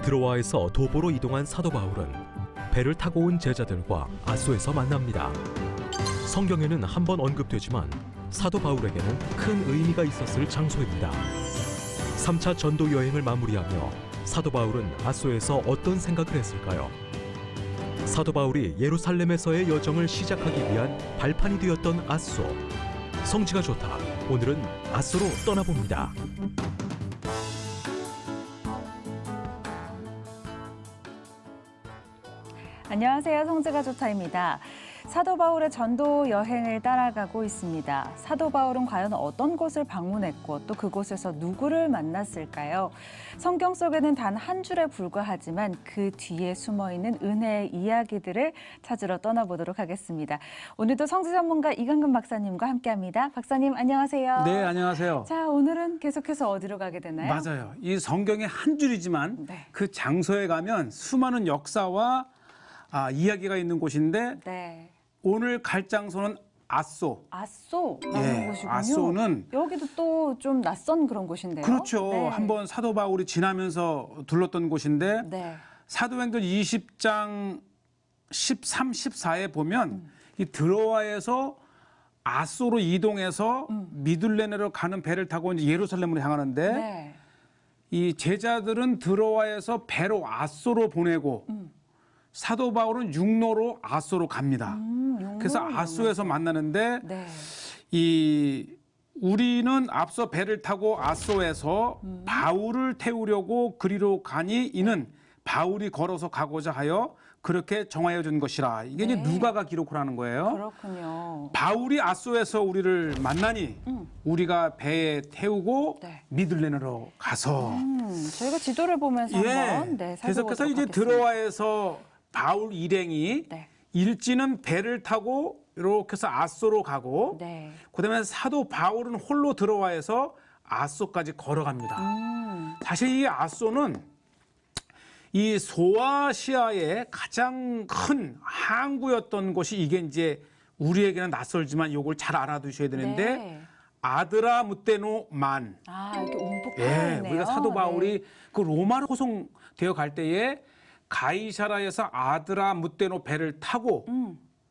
드로아에서 도보로 이동한 사도 바울은 배를 타고 온 제자들과 아소에서 만납니다. 성경에는 한 번 언급되지만 사도 바울에게는 큰 의미가 있었을 장소입니다. 3차 전도 여행을 마무리하며 사도 바울은 아소에서 어떤 생각을 했을까요? 사도 바울이 예루살렘에서의 여정을 시작하기 위한 발판이 되었던 아소. 성지가 좋다. 오늘은 아소로 떠나봅니다. 안녕하세요. 성지가 좋다입니다. 사도 바울의 전도 여행을 따라가고 있습니다. 사도 바울은 과연 어떤 곳을 방문했고 또 그곳에서 누구를 만났을까요? 성경 속에는 단 한 줄에 불과하지만 그 뒤에 숨어있는 은혜의 이야기들을 찾으러 떠나보도록 하겠습니다. 오늘도 성지 전문가 이강근 박사님과 함께합니다. 박사님 안녕하세요. 네, 안녕하세요. 자, 오늘은 계속해서 어디로 가게 되나요? 맞아요. 이 성경의 한 줄이지만 네. 그 장소에 가면 수많은 역사와 이야기가 있는 곳인데 네. 오늘 갈 장소는 아소. 아소라는 곳이군요. 아소는 여기도 또 좀 낯선 그런 곳인데요. 그렇죠. 네. 한번 사도 바울이 지나면서 둘렀던 곳인데 네. 사도행전 20장 13, 14에 보면 이 드로아에서 아소로 이동해서 미둘레네로 가는 배를 타고 이제 예루살렘으로 향하는데 네. 이 제자들은 드로아에서 배로 아소로 보내고 사도 바울은 육로로 아소로 갑니다. 그래서 아소에서 만나는데 네. 우리는 앞서 배를 타고 아소에서 바울을 태우려고 그리로 가니 이는 바울이 걸어서 가고자 하여 그렇게 정하여 준 것이라. 이게 이제 누가가 기록을 하는 거예요. 그렇군요. 바울이 아소에서 우리를 만나니 우리가 배에 태우고 네. 미들레네로 가서 저희가 지도를 보면서 한번 계속해서 살펴보도록 이제 하겠습니다. 드로아에서 바울 일행이 네. 일지는 배를 타고 이렇게 해서 아소로 가고 네. 그다음에 사도 바울은 홀로 드로아에서 아소까지 걸어갑니다. 사실 이 아소는 이 소아시아의 가장 큰 항구였던 곳이 이게 이제 우리에게는 낯설지만 이걸 잘 알아두셔야 되는데 네. 아드라무테노만. 이렇게 움푹 예, 파여있네요. 우리가 사도 바울이 네. 그 로마로 호송되어 갈 때에 가이사라에서 아드라무테노 배를 타고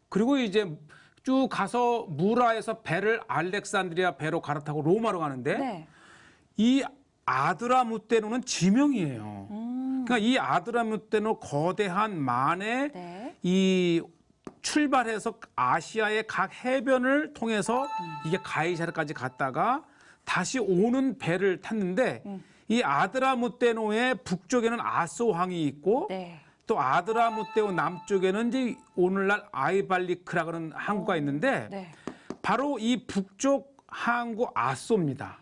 그리고 이제 쭉 가서 무라에서 배를 알렉산드리아 배로 갈아타고 로마로 가는데 네. 이 아드라무테노는 지명이에요. 그러니까 이 아드라무테노 거대한 만에 네. 이 출발해서 아시아의 각 해변을 통해서 이게 가이사르까지 갔다가 다시 오는 배를 탔는데 이 아드라무테노의 북쪽에는 아소항이 있고 네. 또 아드라무테노 남쪽에는 이제 오늘날 아이발리크라 그러는 항구가 있는데 네. 바로 이 북쪽 항구 아소입니다.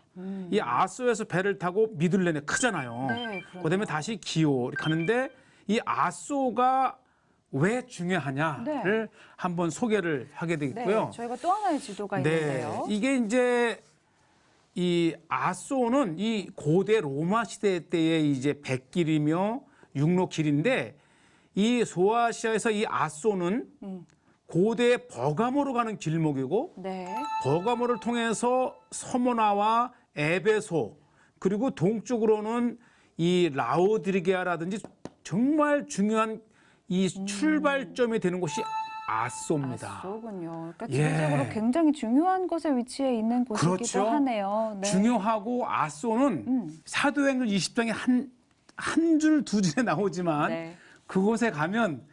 이 아소에서 배를 타고 미들레네 크잖아요. 네, 그럼요. 그다음에 다시 기오 가는데 이 아소가 왜 중요하냐를 한번 소개를 하게 되겠고요. 네. 저희가 또 하나의 지도가 있는데요. 이게 이제 이 아소는 이 고대 로마 시대 때의 이제 백길이며 육로길인데 이 소아시아에서 이 아소는 고대 버가모로 가는 길목이고 네. 버가모를 통해서 서모나와 에베소 그리고 동쪽으로는 이 라오디게아라든지 정말 중요한 이 출발점이 되는 곳이 아소입니다. 아소군요. 그러니까 예. 지리적으로 굉장히 중요한 곳에 위치해 있는 곳이기도 그렇죠. 하네요. 네. 중요하고 아소는 사도행전 20장에 한 줄, 두 줄에 나오지만 네. 그곳에 가면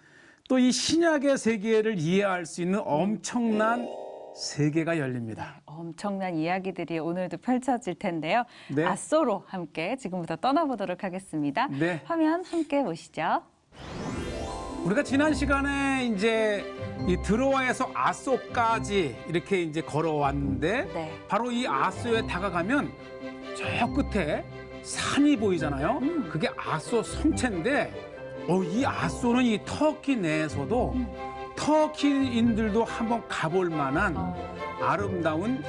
또 이 신약의 세계를 이해할 수 있는 엄청난 세계가 열립니다. 엄청난 이야기들이 오늘도 펼쳐질 텐데요. 네. 아소로 함께 지금부터 떠나보도록 하겠습니다. 네. 화면 함께 보시죠. 우리가 지난 시간에 이제 이 드로아에서 아소까지 이렇게 이제 걸어왔는데 네. 바로 이 아소에 다가가면 저 끝에 산이 보이잖아요. 그게 아소 성체인데 이 아소는 이 터키 내에서도 터키인들도 한번 가볼 만한 아름다운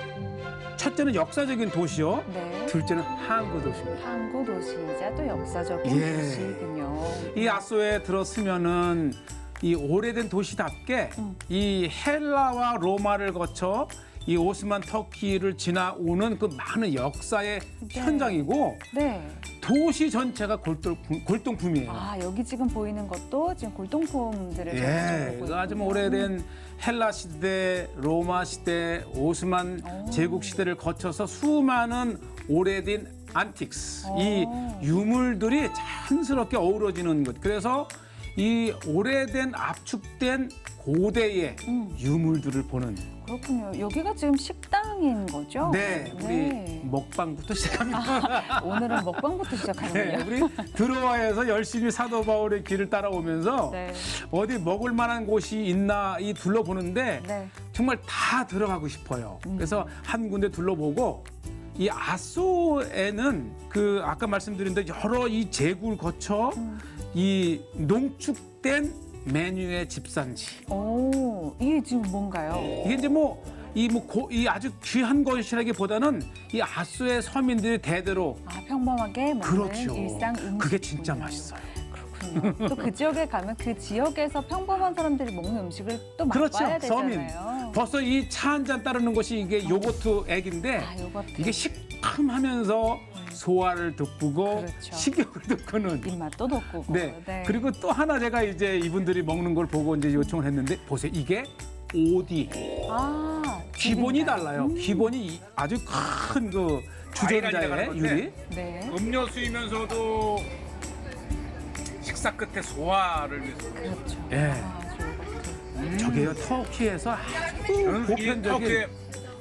첫째는 역사적인 도시요. 네. 둘째는 항구 도시입니다. 항구 도시이자 또 역사적인 예. 도시군요. 이 아소에 들었으면은 이 오래된 도시답게 이 헬라와 로마를 거쳐 이 오스만 터키를 지나오는 그 많은 역사의 현장이고 네. 도시 전체가 골동품이에요. 아, 여기 지금 보이는 것도 지금 골동품들을 예, 보고 이거 있군요. 아주 오래된 헬라 시대, 로마 시대, 오스만 제국 시대를 거쳐서 수많은 오래된 안틱스, 이 유물들이 자연스럽게 어우러지는 것. 그래서 이 오래된 압축된 고대의 유물들을 보는. 그렇군요. 여기가 지금 식당인 거죠? 네, 우리 먹방부터 시작합니다. 오늘은 먹방부터 네, 시작하는군요. 우리 드로아에서 열심히 사도 바울의 길을 따라오면서 네. 어디 먹을 만한 곳이 있나 이 둘러보는데 네. 정말 다 들어가고 싶어요. 그래서 한 군데 둘러보고 이 아소에는 그 아까 말씀드린 대로 여러 이 제국을 거쳐 이 농축된 메뉴의 집산지. 오, 이게 지금 뭔가요? 이게 이제 이 아주 귀한 것이라기보다는 이 아소의 서민들이 대대로 아, 평범하게 먹는 그렇죠. 일상 음식. 그게 진짜 맛있어요. 그렇군요. 또 그 지역에 가면 그 지역에서 평범한 사람들이 먹는 음식을 또 맛봐야 그렇죠. 서민. 되잖아요. 벌써 이 차 한 잔 따르는 것이 이게 요거트 액인데 아, 요거트. 이게 시큼하면서 소화를 돋구고 그렇죠. 식욕을 돋구는. 입맛도 돋구고. 네. 그리고 또 하나 제가 이제 이분들이 먹는 걸 보고 이제 요청을 했는데 보세요. 이게 오디. 아, 기본이 비빔밥. 달라요. 기본이 아주 큰 그 주전자의 유리. 네. 음료수이면서도 식사 끝에 소화를 위해서. 그렇죠. 예. 아, 요거트. 저게요. 터키에서 아주 보편적인 터키의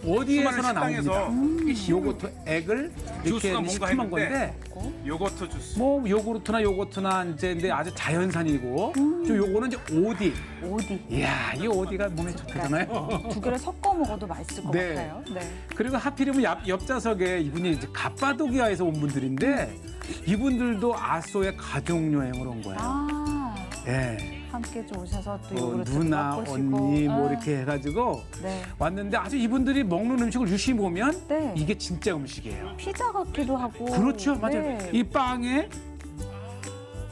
어디에서나 수많은 식당에서 나옵니다. 이 요거트 액을 이렇게 주스가 뭔가 시큼한 했는데 건데 요거트 주스. 뭐 요거트나 이제 근데 아주 자연산이고 저 요거는 이제 오디. 오디. 이야, 이 오디가 몸에 좋다잖아요. 두 개를 섞어 먹어도 맛있을 것 네. 같아요. 네. 그리고 하필이면 옆좌석에 이분이 이제 갑바도기아에서 온 분들인데 이분들도 아소에 가족 여행을 온 거예요. 아, 예. 함께 좀 오셔서 또 뭐 요거트 누나, 맛보시고. 언니 뭐 아, 이렇게 해가지고 네. 왔는데 아주 이분들이 먹는 음식을 유심히 보면 네. 이게 진짜 음식이에요. 피자 같기도 하고. 그렇죠, 맞아요. 네. 이 빵에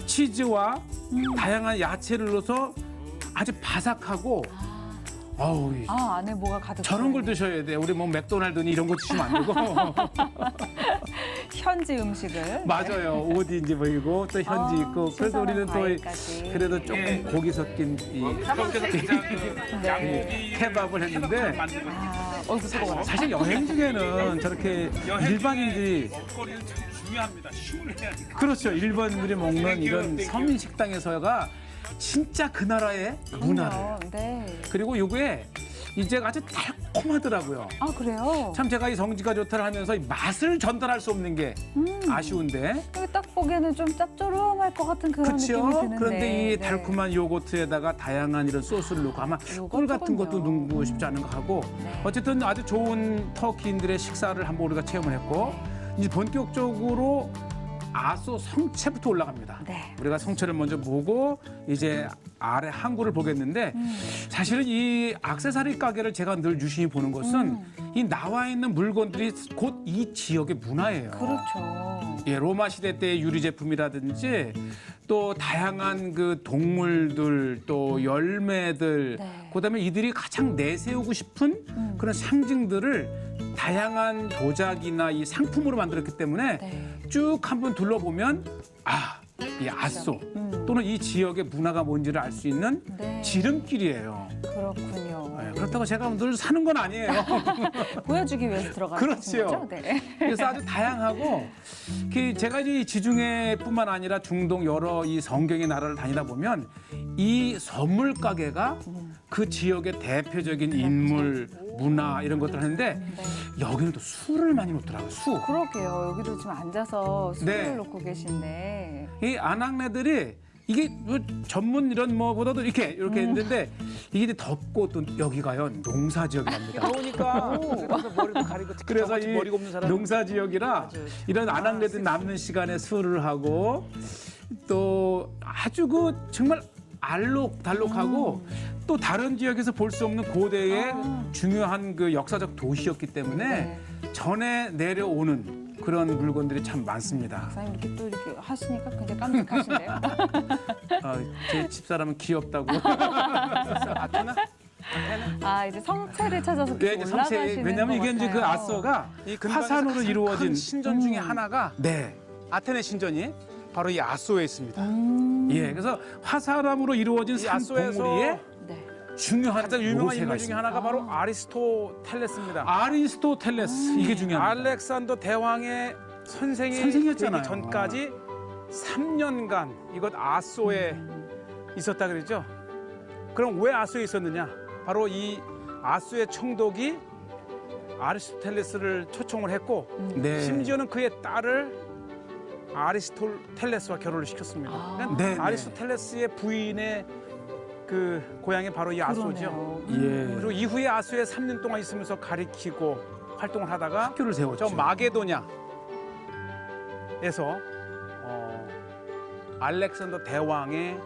치즈와 다양한 야채를 넣어서 아주 바삭하고 어우, 아, 안에 뭐가 가득. 저런 걸 들어있는 드셔야 돼. 우리 뭐 맥도날드니 이런 거 드시면 안 되고. 현지 음식을. 맞아요. 어디인지 보이고 또 현지 아, 있고. 그래서 신선한 우리는 또 과일까지. 그래도 조금 예. 고기 섞인 이 터키에서 가장 그 네. 케밥을 했는데 만드는 아, 얼굴 뜨거워라. 사실 여행 중에는 저렇게 일반인들이 먹거리는 참 중요합니다. 쉼을 해야 돼. 그렇죠. 일반인들이 먹는 이런 서민 식당에서가 진짜 그 나라의 문화를. 네. 그리고 요게 이제 아주 달콤하더라고요. 아, 그래요? 참 제가 이 성지가 좋다를 하면서 이 맛을 전달할 수 없는 게 아쉬운데. 여기 딱 보기에는 좀 짭조름할 것 같은 그런 느낌이 그렇죠. 드는데. 그런데 이 네. 달콤한 요거트에다가 다양한 이런 소스를 넣고 아마 꿀 같은 것도 요거트군요. 넣고 싶지 않은 것 하고 네. 어쨌든 아주 좋은 터키인들의 식사를 한번 우리가 체험을 했고 이제 본격적으로 아소 성체부터 올라갑니다. 네. 우리가 성체를 먼저 보고 이제 아래 항구를 보겠는데 사실은 이 액세서리 가게를 제가 늘 유심히 보는 것은 이 나와 있는 물건들이 곧 이 지역의 문화예요. 그렇죠. 예, 로마 시대 때의 유리 제품이라든지 또 다양한 그 동물들 또 열매들 네. 그다음에 이들이 가장 내세우고 싶은 그런 상징들을 다양한 도자기나 이 상품으로 만들었기 때문에 네. 쭉 한번 둘러보면 이 아소 또는 이 지역의 문화가 뭔지를 알 수 있는 네. 지름길이에요. 그렇군요. 예, 그렇다고 제가 늘 사는 건 아니에요. 보여주기 위해서 들어가는 그렇죠. 거죠? 네. 그래서 아주 다양하고 그 제가 이 지중해뿐만 아니라 중동 여러 이 성경의 나라를 다니다 보면 이 선물 가게가 그 지역의 대표적인 인물, 문화 이런 것들 하는데 네. 여기는 또 술을 많이 놓더라고요. 술. 그러게요. 여기도 지금 앉아서 술을 네. 놓고 계신데. 이 아낙네들이 이게 뭐 전문 이런 뭐보다도 이렇게 있는데 이게 이제 덥고 또 여기가요 농사 지역이랍니다. 더우니까 그래서 머리도 가리고 그래서 이 농사 지역이라 이런 아낙네들 남는 시간에 술을 하고 또 아주 그 정말 알록달록하고 또 다른 지역에서 볼 수 없는 고대의 중요한 그 역사적 도시였기 때문에 네. 전에 내려오는 그런 물건들이 참 많습니다. 박사님 이렇게 또 이렇게 하시니까 굉장히 깜찍하신데요. 제 집사람은 귀엽다고. 아투나? 아, 이제 성체를 찾아서 네, 이제 성체, 올라가시는 왜냐면 것 이게 이제 그 같아요. 아소가 이 근방에서 화산으로 가장 이루어진 큰 신전 중에 하나가 네. 아테네 신전이 바로 이 아소에 있습니다. 예, 그래서 화산암으로 이루어진 이 아소에서 산봉우리에 네. 중요한 가장 유명한 요새가 인물 중에 있습니다. 하나가 바로 아리스토텔레스입니다. 아리스토텔레스 이게 중요합니다. 알렉산더 대왕의 선생이었잖아요. 되기 전까지 3년간 이것 아소에 있었다 그러죠. 그럼 왜 아소에 있었느냐? 바로 이 아소의 총독이 아리스토텔레스를 초청을 했고 네. 심지어는 그의 딸을 아리스토텔레스와 결혼을 시켰습니다. 아. 그러니까 네, 네. 아리스토텔레스의 부인의 그 고향이 바로 이 아소죠. 그러네요. 예. 그리고 이후에 아소에 3년 동안 있으면서 가리키고 활동을 하다가 학교를 세웠죠. 저 마게도냐에서 알렉산더 대왕의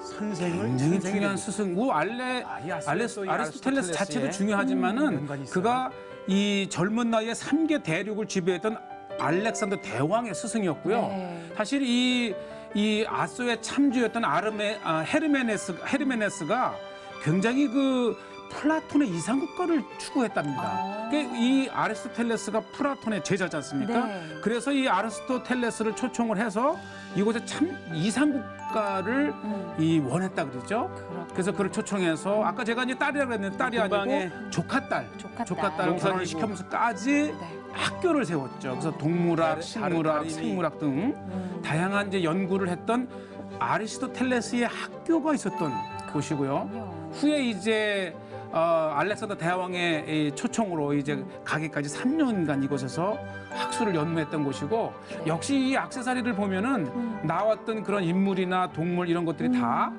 선생을 굉장히 중요한 스승고 이 아리스토텔레스 자체도 연관이 중요하지만은 있어요. 그가 이 젊은 나이에 3개 대륙을 지배했던 알렉산더 대왕의 스승이었고요. 네. 사실 이 아소의 참주였던 헤르메네스가 굉장히 그 플라톤의 이상국가를 추구했답니다. 아. 그러니까 이 아리스토텔레스가 플라톤의 제자지 않습니까? 네. 그래서 이 아리스토텔레스를 초청을 해서 이곳에 참 이상국가를 이 원했다 그랬죠. 그렇군요. 그래서 그를 초청해서 아까 제가 이제 딸이라고 했는데 딸이 근방에 아니고 조카딸을 조카딸. 결혼을 시켜면서까지 네. 학교를 세웠죠. 그래서 동물학, 다른 식물학, 다림이. 생물학 등 다양한 이제 연구를 했던 아리스토텔레스의 학교가 있었던 곳이고요. 그렇군요. 후에 이제 알렉산더 대왕의 이 초청으로 이제 가기까지 3년간 이곳에서 학술을 연구했던 곳이고 역시 이 액세서리를 보면은 나왔던 그런 인물이나 동물 이런 것들이 다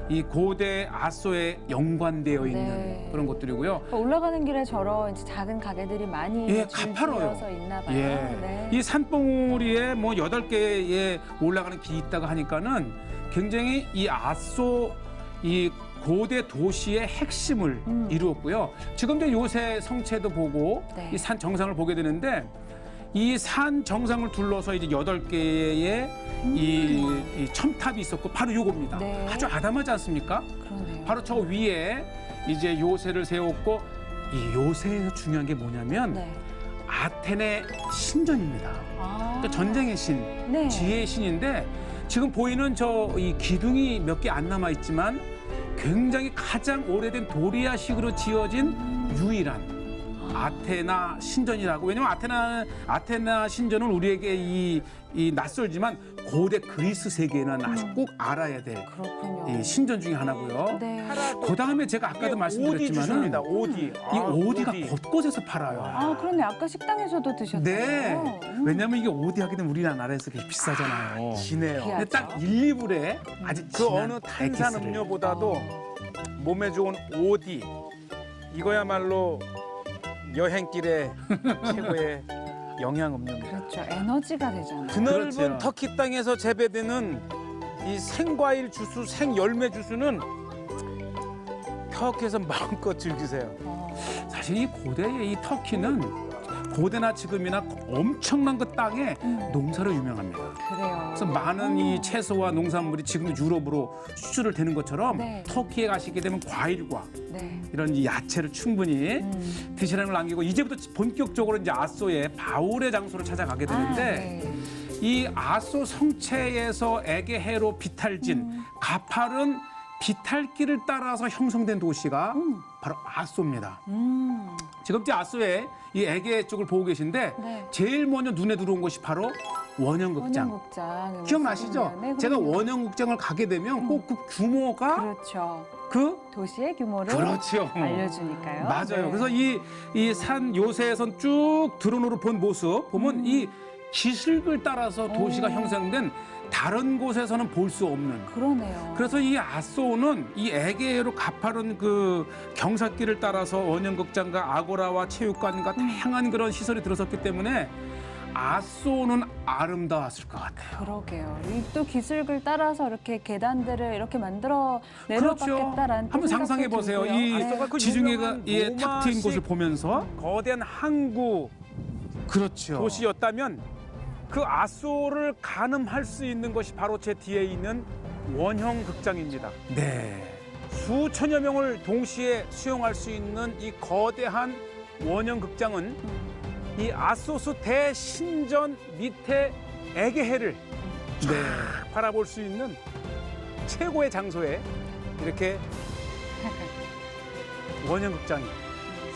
이 고대 아소에 연관되어 있는 네. 그런 것들이고요. 올라가는 길에 저런 이제 작은 가게들이 많이 예, 줄 가파로요. 지어서 있나 봐요. 예. 네. 이 산봉우리에 뭐 8개의 올라가는 길이 있다고 하니까는 굉장히 이 아소 이 고대 도시의 핵심을 이루었고요. 지금도 요새 성체도 보고 네. 이 산 정상을 보게 되는데 이 산 정상을 둘러서 이제 8개의 이 첨탑이 있었고 바로 요겁니다. 네. 아주 아담하지 않습니까? 그러네요. 바로 저 위에 이제 요새를 세웠고 이 요새에서 중요한 게 뭐냐면 네. 아테네 신전입니다. 아. 그러니까 전쟁의 신, 네. 지혜의 신인데 지금 보이는 저 이 기둥이 몇 개 안 남아 있지만 굉장히 가장 오래된 도리아식으로 지어진 유일한 아테나 신전이라고. 왜냐면 아테나 신전은 우리에게 이 낯설지만 고대 그리스 세계는 아주 꼭 알아야 될 그렇군요. 이 신전 중에 하나고요. 네. 그 다음에 제가 아까도 말씀드렸지만은 오디. 이 오디가 곳곳에서 팔아요. 아, 그러네. 아까 식당에서도 드셨잖아요. 네. 왜냐면 이게 오디 하게 되면 우리나라에서 그게 비싸잖아요. 진해요. 귀하죠. 근데 딱 1, 2불에 아주 그 진한 어느 탄산 액기스를. 음료보다도 몸에 좋은 오디 이거야말로 여행길의 최고의 영양 음료입니다. 그렇죠. 에너지가 되잖아요. 드넓은 그렇죠. 터키 땅에서 재배되는 이 생과일 주스, 생열매 주스는 터키에서 마음껏 즐기세요. 사실 이 고대의 이 터키는 고대나 지금이나 엄청난 그 땅에 농사로 유명합니다. 그래요. 그래서 많은 이 채소와 농산물이 지금도 유럽으로 수출을 되는 것처럼 네. 터키에 가시게 되면 과일과 네. 이런 이 야채를 충분히 드시라는 걸 남기고 이제부터 본격적으로 이제 아소의 바울의 장소를 찾아가게 되는데 네. 이 아소 성체에서 에게해로 비탈진 가파른 비탈길을 따라서 형성된 도시가 바로 아소입니다. 지금 이 아소의 이 에게 쪽을 보고 계신데 네. 제일 먼저 눈에 들어온 것이 바로 원형극장. 원형극장. 기억나시죠? 네, 제가 그럼요. 원형극장을 가게 되면 꼭 그 규모가 그렇죠. 그 도시의 규모를 그렇죠. 알려주니까요. 맞아요. 네. 그래서 이 산 요새에선 쭉 드론으로 본 모습 보면 이 기슭을 따라서 도시가 형성된 다른 곳에서는 볼 수 없는. 그러네요. 그래서 이 아소는 이 에게해로 가파른 그 경사길을 따라서 원형극장과 아고라와 체육관과 다양한 그런 시설이 들어섰기 때문에 아소는 아름다웠을 것 같아요. 그러게요. 이 또 기슭을 따라서 이렇게 계단들을 이렇게 만들어 그렇죠. 내려갔겠다라는 또 한번 생각도 상상해 보세요. 들고요. 이 네. 그 지중해가 유명한 예, 탁 트인 로마식 곳을 보면서 거대한 항구 그렇죠. 도시였다면 그 아소를 가늠할 수 있는 것이 바로 제 뒤에 있는 원형 극장입니다. 네. 수천여 명을 동시에 수용할 수 있는 이 거대한 원형 극장은 이 아소스 대신전 밑에 애게해를 바라볼 수 있는 최고의 장소에 이렇게 원형 극장이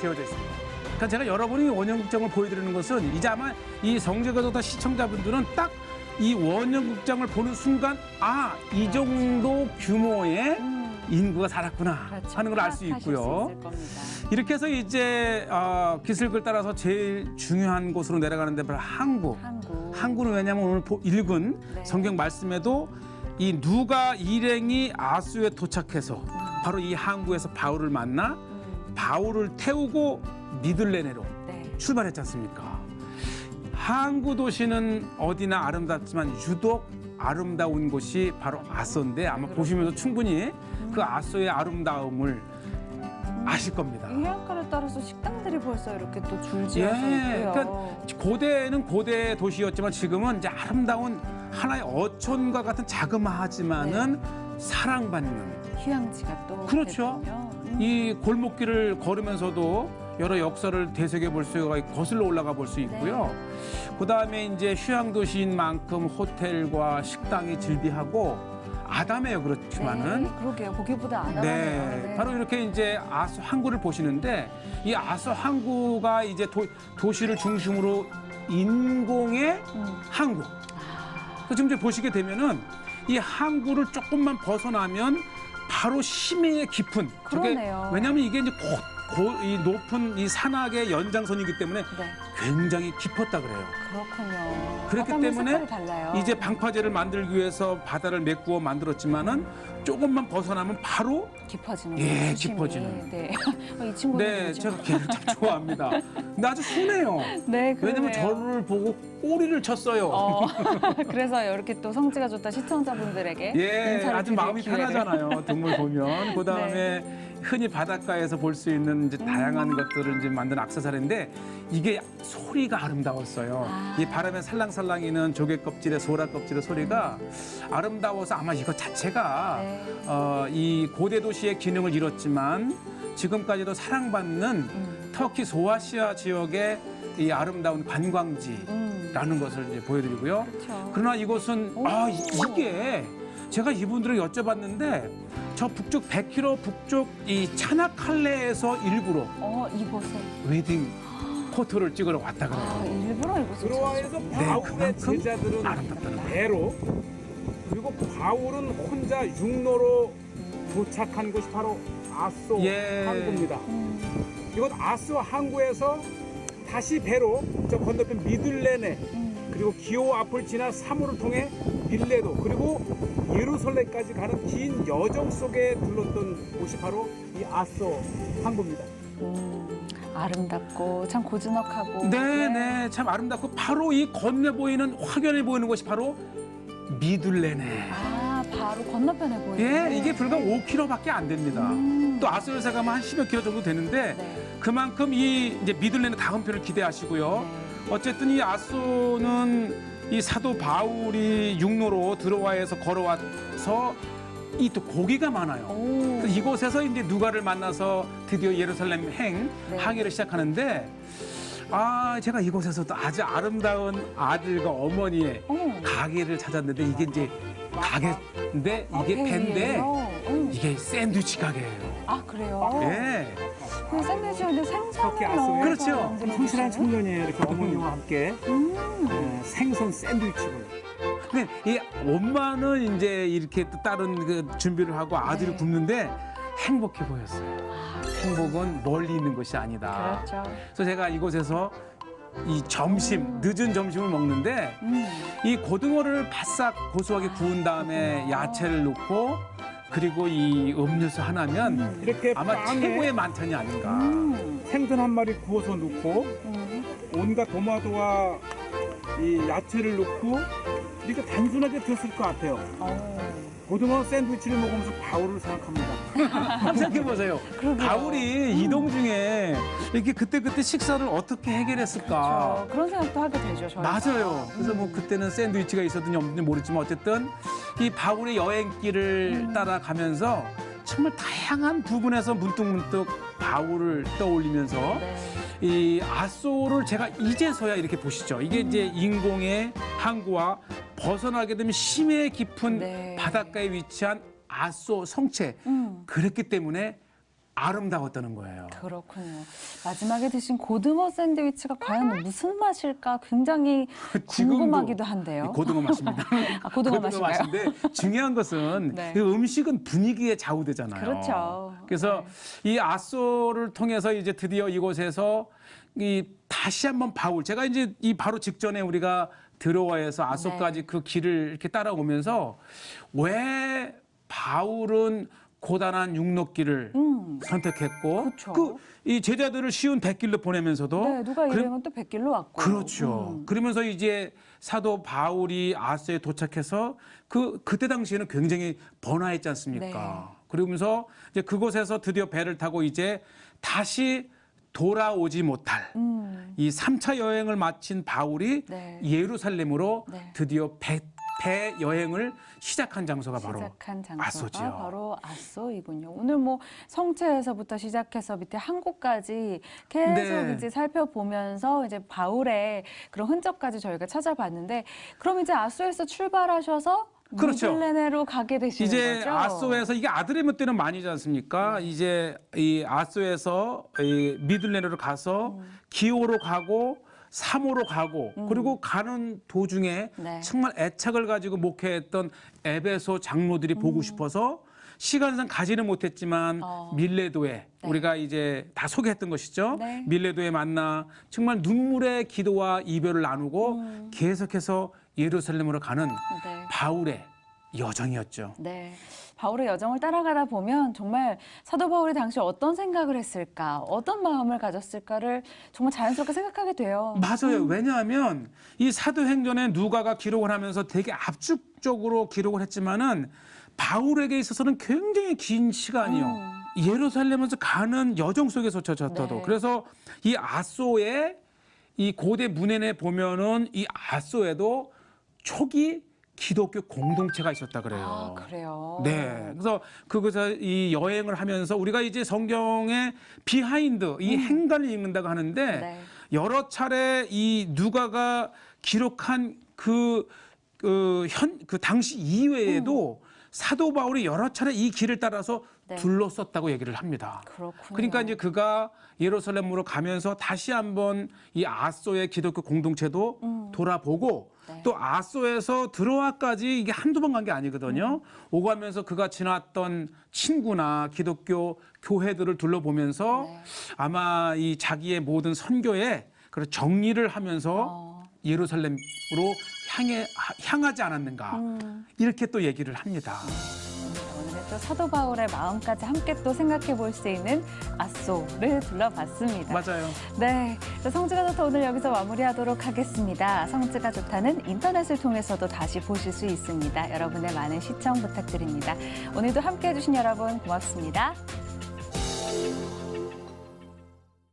세워져 있습니다. 그러니까 제가 여러분이 원형극장을 보여드리는 것은 이제 아마 이 성재가족단 시청자분들은 딱 이 원형극장을 보는 순간 이 정도 규모의 인구가 살았구나 그렇죠. 하는 걸 알 수 파악하실 있고요. 수 있을 겁니다. 이렇게 해서 이제 기슭을 따라서 제일 중요한 곳으로 내려가는데 바로 항구. 항구는 왜냐하면 오늘 읽은 네. 성경 말씀에도 이 누가 일행이 아수에 도착해서 바로 이 항구에서 바울을 만나 바울을 태우고 미들레네로 네. 출발했지 않습니까? 항구 도시는 어디나 아름답지만 유독 아름다운 곳이 바로 아소인데 아마 보시면서 충분히 그 아소의 아름다움을 아실 겁니다. 이 해안가를 따라서 식당들이 벌써 이렇게 또 줄지어서 예, 있고요. 그러니까 고대는 고대 도시였지만 지금은 이제 아름다운 하나의 어촌과 같은 자그마하지만은 사랑받는 휴양지가 또 그렇죠. 됐군요. 이 골목길을 걸으면서도 여러 역사를 되새겨 볼 수가 있고 거슬러 올라가 볼 수 있고요. 그다음에 이제 휴양 도시인 만큼 호텔과 식당이 즐비하고 아담해요. 그렇지만은 네, 그러게요. 보기보다 아담하네요. 네, 바로 이렇게 이제 아소 항구를 보시는데 이 아소 항구가 이제 도시를 중심으로 인공의 항구. 그 지금 이제 보시게 되면은 이 항구를 조금만 벗어나면 바로 심해의 깊은. 그러네요. 왜냐하면 이게 이제 이 높은 이 산악의 연장선이기 때문에 네, 굉장히 깊었다 그래요. 그렇군요. 그렇기 바닷물 때문에 색깔이 달라요. 이제 방파제를 만들기 위해서 바다를 메꾸어 만들었지만은 조금만 벗어나면 바로 깊어지는 예, 거예요, 수심이. 깊어지는. 네. 이 친구는 네, 요즘- 제가 걔를 참 좋아합니다. 근데 아주 순해요. 네, 왜냐면 그러네요. 저를 보고 꼬리를 쳤어요. 그래서 이렇게 또 성지가 좋다 시청자분들에게 예, 인사를 아주 드릴 마음이 기회를. 편하잖아요. 동물 보면. 그다음에 흔히 바닷가에서 볼 수 있는 이제 다양한 것들을 이제 만든 액세서리인데 이게 소리가 아름다웠어요. 이 바람에 살랑살랑이는 조개 껍질의 소라 껍질의 소리가 아름다워서 아마 이것 자체가 네. 이 고대 도시의 기능을 잃었지만 지금까지도 사랑받는 터키 소아시아 지역의 이 아름다운 관광지라는 것을 이제 보여드리고요. 그렇죠. 그러나 이곳은 오. 이게 제가 이분들을 여쭤봤는데 저 북쪽 100km 북쪽 이 차나칼레에서 일부러 이곳에 웨딩 포토를 찍으러 왔다 그래요. 일부러 이곳을 드로아에서 찾으셨군요. 네, 바울의 그만큼 제자들은 아름답다는 거예요. 배로 그리고 바울은 혼자 육로로 도착한 곳이 바로 아소 예. 항구입니다. 이곳 아소 항구에서 다시 배로 저 건너편 미들레네 그리고 기호 앞을 지나 사무를 통해 밀레도 그리고 예루살렘까지 가는 긴 여정 속에 들렀던 곳이 바로 이 아소 항구입니다. 아름답고 참 고즈넉하고 네, 참 아름답고 바로 이 건너 보이는 확연해 보이는 곳이 바로 미들레네. 바로 건너편에 보이는 예, 이게 불과 5km밖에 안 됩니다. 또 아소에서 가면 한 10여 킬로 정도 되는데 네. 그만큼 이 이제 미들레네 다음 편을 기대하시고요. 어쨌든 이 아소는 이 사도 바울이 육로로 드로아에서 걸어와서 이 또 고기가 많아요. 그래서 이곳에서 이제 누가를 만나서 드디어 예루살렘 항해를 시작하는데 제가 이곳에서도 아주 아름다운 아들과 어머니의 가게를 찾았는데 이게 이제 가게인데 이게 배인데 이게 샌드위치 가게예요. 그래요? 예. 그 샌드위치인데 생선을 터키 아소에 넣어서 그렇죠. 만들어 성실한 주시는? 청년이에요. 이렇게 어머니와 함께 생선 샌드위치를. 근데 이 엄마는 이제 이렇게 또 다른 그 준비를 하고 아들이 네. 굽는데 행복해 보였어요. 행복은 멀리 있는 것이 아니다. 그렇죠. 그래서 제가 이곳에서 이 점심, 늦은 점심을 먹는데 이 고등어를 바싹 고소하게 구운 다음에 야채를 넣고 그리고 이 음료수 하나면 이렇게 아마 빵에 최고의 만찬이 아닌가. 생선 한 마리 구워서 넣고 온갖 토마토와 이 야채를 넣고 이렇게 단순하게 드셨을 것 같아요. 고등어 샌드위치를 먹으면서 바울을 생각합니다. 한번 생각해보세요. 그러게요. 바울이 이동 중에 이렇게 그때그때 식사를 어떻게 해결했을까. 그렇죠. 그런 생각도 하게 되죠. 저희가. 맞아요. 그래서 뭐 그때는 샌드위치가 있었든지 없는지 모르지만 어쨌든 이 바울의 여행길을 따라가면서 정말 다양한 부분에서 문득문득 바울을 떠올리면서 네. 이 아소를 제가 이제서야 이렇게 보시죠. 이게 이제 인공의 항구와 벗어나게 되면 심해 깊은 네. 바닷가에 위치한 아소 성체. 그랬기 때문에 아름다웠다는 거예요. 그렇군요. 마지막에 드신 고등어 샌드위치가 과연 무슨 맛일까 굉장히 궁금하기도 한데요. 고등어 맛입니다. 아, 고등어 맛인가요? 맛인데 중요한 것은 네. 이 음식은 분위기에 좌우되잖아요. 그렇죠. 그래서 이 아소를 통해서 이제 드디어 이곳에서 이 다시 한번 바울 제가 이제 이 바로 직전에 우리가 들어와서 아소까지 네. 그 길을 이렇게 따라오면서 왜 바울은 고단한 육로길을 선택했고 그쵸. 이 제자들을 쉬운 백길로 보내면서도 네, 누가 그래- 일행은 또 100길로 왔고. 그렇죠. 그러면서 이제 사도 바울이 아소에 도착해서 그때 당시에는 굉장히 번화했지 않습니까? 네. 그러면서 이제 그곳에서 드디어 배를 타고 이제 다시 돌아오지 못할 이 3차 여행을 마친 바울이 네. 예루살렘으로 네. 드디어 배 여행을 시작한 장소가 바로 시작한 장소가 아소지요. 바로 아소이군요. 오늘 뭐 성체에서부터 시작해서 밑에 항구까지 계속 네. 이제 살펴보면서 이제 바울의 그런 흔적까지 저희가 찾아봤는데, 그럼 이제 아소에서 출발하셔서 그렇죠. 미들레네로 가게 되시는 이제 거죠? 아소에서 이게 아드레모 때는 많이지 않습니까? 이제 이 아소에서 이 미들레네로 가서 기오로 가고 사모로 가고 그리고 가는 도중에 네. 정말 애착을 가지고 목회했던 에베소 장로들이 보고 싶어서 시간상 가지는 못했지만 밀레도에 우리가 이제 다 소개했던 것이죠. 네. 밀레도에 만나 정말 눈물의 기도와 이별을 나누고 계속해서 예루살렘으로 가는 네. 바울의 여정이었죠. 네. 바울의 여정을 따라가다 보면 정말 사도 바울이 당시 어떤 생각을 했을까, 어떤 마음을 가졌을까를 정말 자연스럽게 생각하게 돼요. 맞아요. 왜냐하면 이 사도행전에 누가가 기록을 하면서 되게 압축적으로 기록을 했지만은 바울에게 있어서는 굉장히 긴 시간이요. 예루살렘에서 가는 여정 속에서 젖었다도. 네. 그래서 이 아소의 이 고대 문헌에 보면은 이 아소에도 초기 기독교 공동체가 있었다 그래요. 아, 그래요? 네. 그래서 그것을 이 여행을 하면서 우리가 이제 성경의 비하인드, 이 행간을 읽는다고 하는데 네. 여러 차례 이 누가가 기록한 그 당시 이외에도 사도 바울이 여러 차례 이 길을 따라서 네. 둘러섰다고 얘기를 합니다. 그렇군요. 그러니까 이제 그가 예루살렘으로 가면서 다시 한번 이 아소의 기독교 공동체도 돌아보고 네. 또 아소에서 들어와까지 이게 한두 번 간 게 아니거든요. 오가면서 그가 지났던 친구나 기독교 교회들을 둘러보면서 네. 아마 이 자기의 모든 선교에 그런 정리를 하면서 예루살렘으로 향하지 않았는가 이렇게 또 얘기를 합니다. 오늘은 또 사도 바울의 마음까지 함께 또 생각해 볼 수 있는 아소를 둘러봤습니다. 맞아요. 네, 성지가 좋다 오늘 여기서 마무리하도록 하겠습니다. 성지가 좋다는 인터넷을 통해서도 다시 보실 수 있습니다. 여러분의 많은 시청 부탁드립니다. 오늘도 함께해 주신 여러분 고맙습니다.